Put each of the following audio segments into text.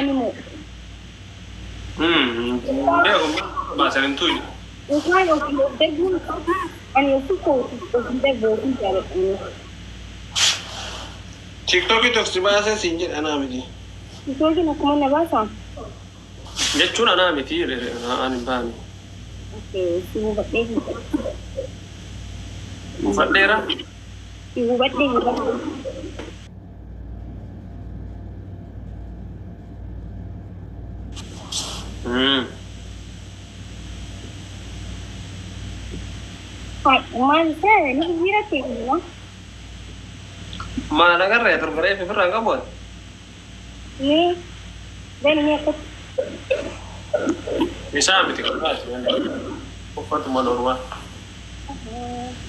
animal. ما سلمتوي وكان يقدم أن يفكوا يقدم جالس تيك توك تكسبها سينجر أنا مدي يقول لنا كمان نباسا جتون أنا مدي أنا بامي oke ibu birthday مفدرة ibu birthday Man, saya ini kira tiga. Mana kan retro keren fever angka buat? Ini, dan ini aku. Bisa ambil tiga belas. Apa tuh mana rumah?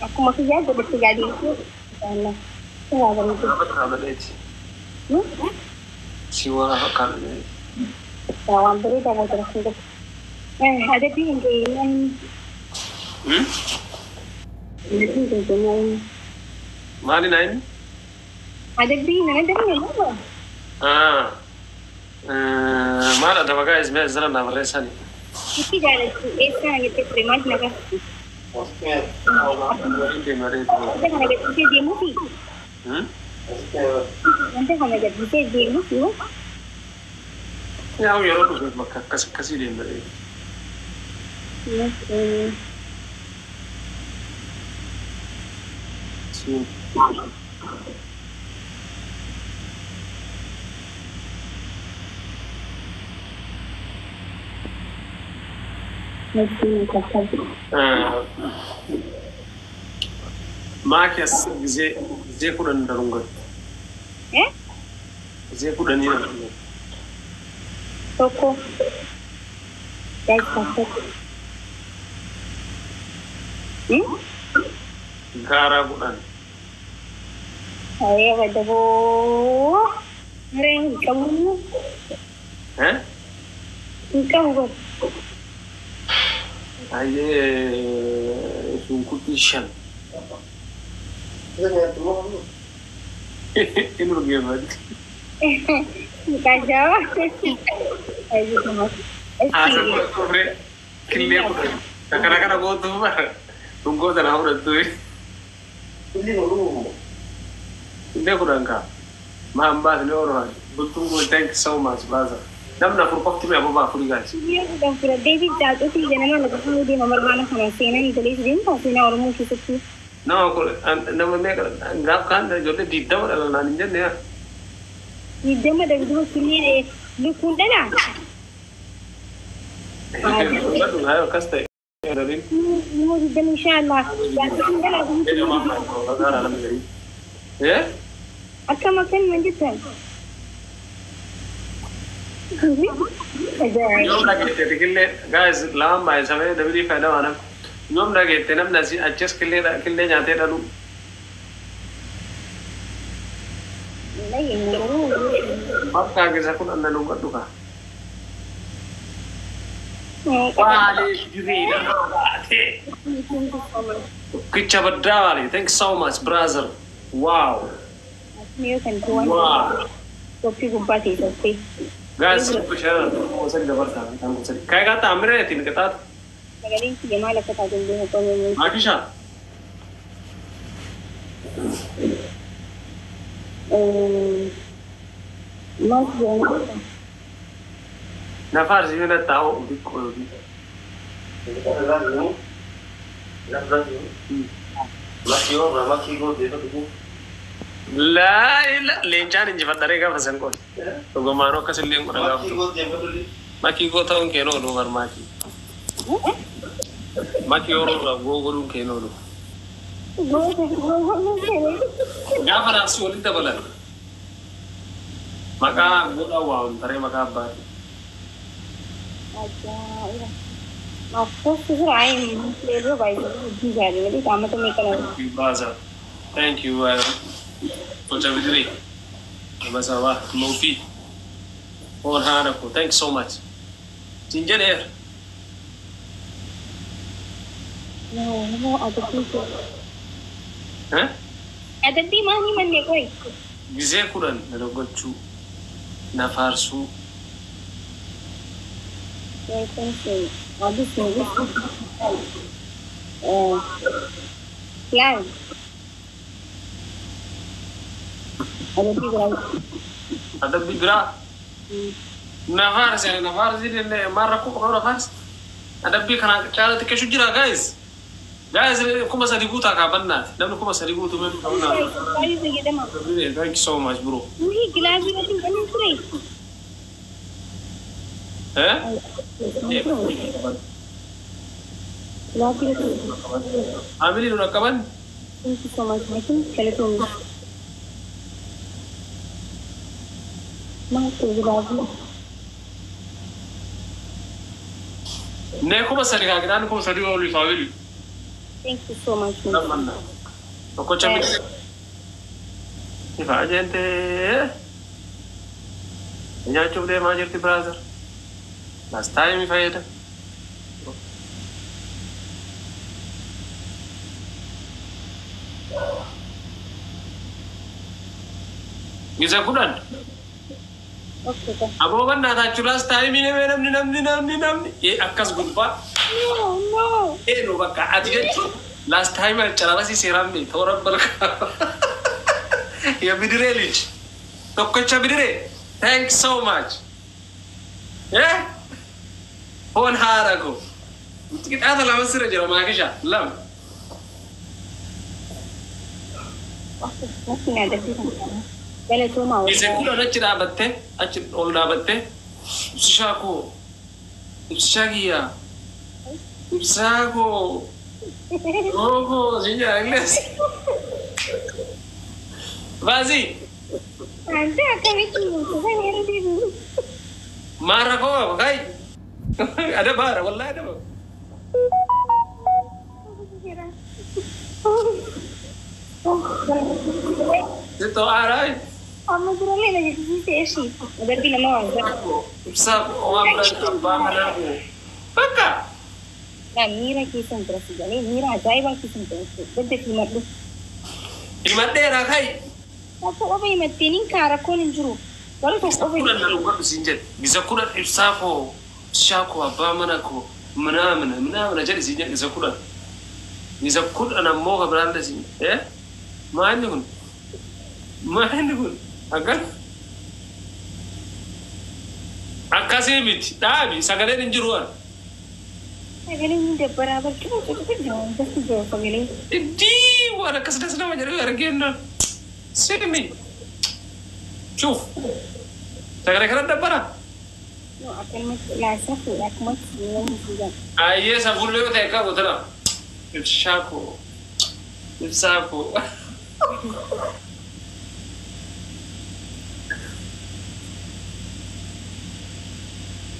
Aku masih jago betul jadi itu. Karena nggak ada itu. Apa itu? Siwa kan. Kawan beri tak mau terus untuk. Ada di ini. Mali nain? Ada di mana dari mana? Mana ada bagai isme zalam nama resani. Iki jalan itu yang kita terima naga. Oke. Ini mari itu. Kita kan ada di demo sih. Nanti kan ada di demo sih. Ya, aku yoro tuh makak kasih dia mari. Maak ya zai kudin da rungar. Zai kudin yana rungar. Toko. Guys, toko. Gara kudin. Ayo, ada bu. Ngereng kamu. Kamu. Aye, sungkuti shan. Ini lo gimana? Kajawa. Ayo sama. Asal kore kiliya ko. Kakara go to ba. Tunggo da na ura to. Hindi ko ranka. Mahamba ni oro. Bultungo thank you so much baza. Namna for pakti me abo ba furi guys. Iya udah pura David jatuh sih jangan lagi kamu di nomor mana sama Sena itu di sini pasti na orang mungkin itu. No ko nama me ngap kan da jolle didda wala na ninja ne. Didda ma da dulu kini lu kunda na. Aduh ayo kaste. Dari. Mau didda insyaallah. Jatuh kunda na. Ya? Akka makan manjitan. Nyom lagi kille guys lam by samay dabiri faida wana nyom lagi tenam nasi adjust kille nyate dalu apa ke sakun anda nunggu duka wali juri kicha badali thanks so much brother wow wow topi gumpati topi guys pushara वो सर जबरदस्त काम को सर काय का तामरे तीन के तात Magaling sige mala ka tagong din ko yung आकिशा mas yan नफार जीवन ताओ बिको لا لا لينجان انجي فدريغا فسن كون تو غمانو كسلين كون غاف ماكي غو تاون كينو دو بر ماكي اورو غو غو كينو دو غافر اسولي تبلن maka gua wow tare maka ba aja iya aku sih aing lero bai di jadi jadi kamu tuh mikir thank you Coach Vidri, Masawa, Mofi, or Hanaku, thanks so much. Ginger air. No, ada people. Huh? Ada di mana ni mana kau? Gize kuran, nalogochu, nafarsu, يكون في عدد موجود بلان ada tiga ada bigra nafars yani nafars ile mara kwa nafars ada bi kana kala take shujira guys kuma sadiguta ka banna dan kuma sadigutu men kauna thank you so much bro ni glass ni kan free amili dulu kapan thank you so much kalau tu ne kuma sadiga gidan kuma sadiga oli family thank you so much ko chabi ifa gente nya chubde ma jirti brother last time if I had Giza kudan okay abo banna ta last time ni namni akas gudba no no baka adigetu last time al chala si seramni thora barka ya bidrelij tokkocha bidre thanks so much هون هاركو تقول هذا لا مسير جرا ما كيشا لا ممكن هذا فيه قال تو ما إذا كنا نجرا بته أجر أولنا بته إبساكو إبساكيا إبساكو أوه زينة إنجليز بازي أنت أكمل كذا مرة كوا بقاي ada bara wallahi ada itu arai amma durale lagi sih sih agar bila mau bisa orang berbahana baka nah mira kisah terus jadi mira ajaib kisah terus bede imat dera kai apa imat tinin karakon juru kalau tuh apa imat sinjet bisa kuda ibsako shako abamana ko mana jadi sinjet bisa kuda ana moga branda sin ma andun agar akasemit dabi sagale din juruan sagale ni de barabar cuma jangan just sagale di wala kasda wajari argenna semi شوف sagale kana dabara no akan la safu ya kuma aye sabun le ta ka gotara ibsako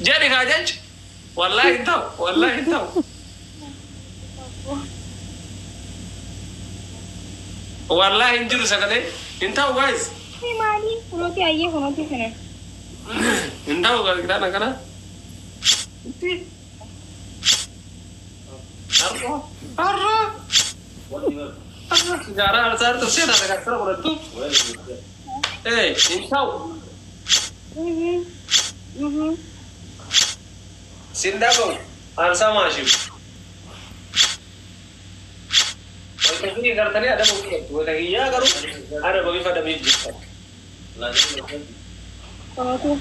jadi kajaj wallahi tahu wallahi injuru sagale intau guys mali hunoti aye hunoti sana intau ga kita kana arra gara alsar tu sena daga kara beratu intau sindago alsa mashim ini kartanya ada bukti itu lagi ya garu ada bagi pada biji kalau tuh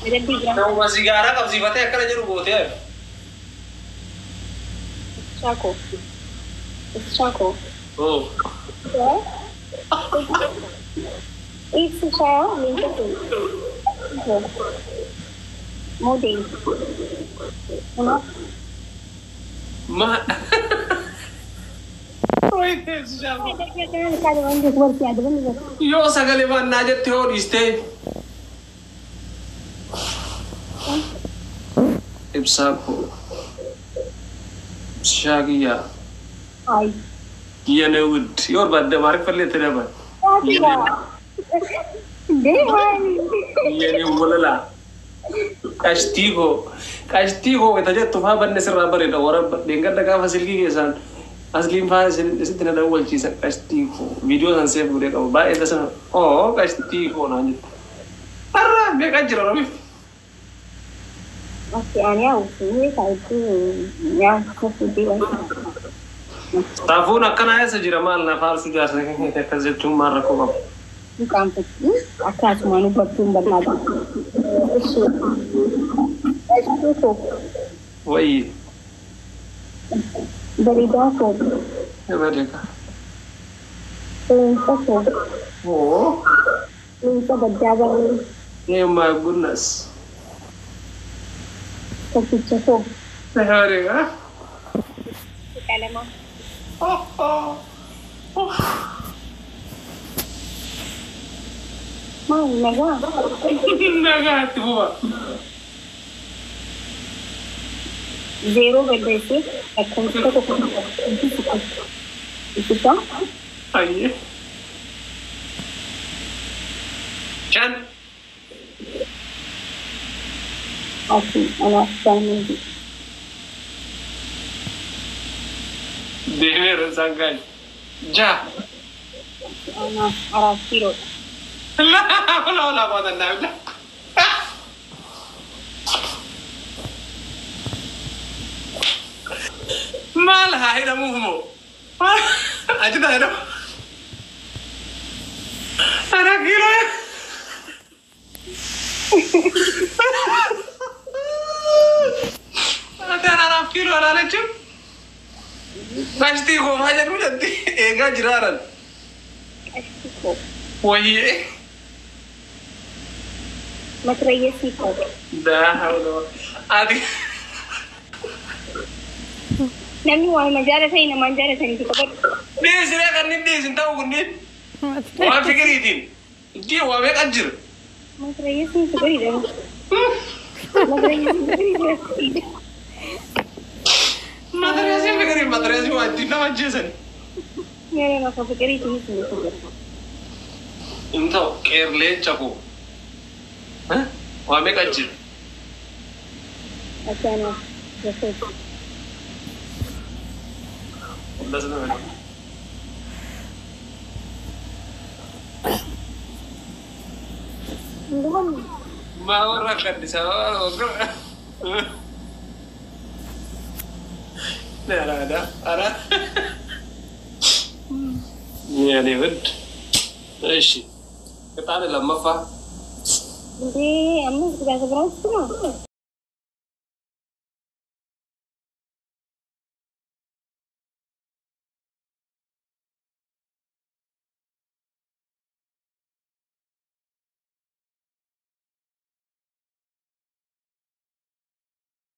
ada tiga tahu masih gara kau sifatnya akan aja rubut ya Sako oh itu saya minta tuh mode ma Yo sagale man najat theo iste ibsako shagiya ay yene wood yor badde mark falle tere ba yene wolala kashtigo itaje tufa banne sirra bare da wara denga daga fasilki kesan asli fasil sitina da awal chisa kashtigo video san save gure ka ba ida san kashtigo na ni arra me ka jira rabi Masih aneh, sih saya itu ya seperti itu. تعرفون كان عايز أجري مالنا فارس جارنا كذبتم مرة كوب Bukan peti, akan cuma nu betul berlada. Itu وي dari dapur, أمريكا itu أوه itu berjalan يا ما goodness ke cukup. أمريكا Kalau mau mau mega, نجات هو zero berdesi, akan cukup. Itu kan? أيه كان Aku anak kami دير سانكاي جا anak arah kiro. لا ولا قوة إلا بالله ما لها هنا مو أجد هنا أنا كيلو أنا أعرف كيلو أنا نجم نشتي هو ما جنو جدي إيجا جرارا Cukup. وهي Matraya siko. لا حول ولا هذه Nami wal majara sai na manjara sai ni kabar. ليش لا كان ندي سنتاو كنين ما فكريتين دي هو بيك أجر Matraya siko beri dah. Matraya siko beri dah. ما ترى يا سيدي فكري ما ترى يا سيدي واجد لا وجهزن Nere nak fikir itu ni sini. أنت كيرلين شكو ها هو بيك أجر Asana. Jadi. والله سنة Belum. ما وراك di sana لا لا لا أنا يعني ود إيش قطعني لما فا Jadi, anu sudah seberapa?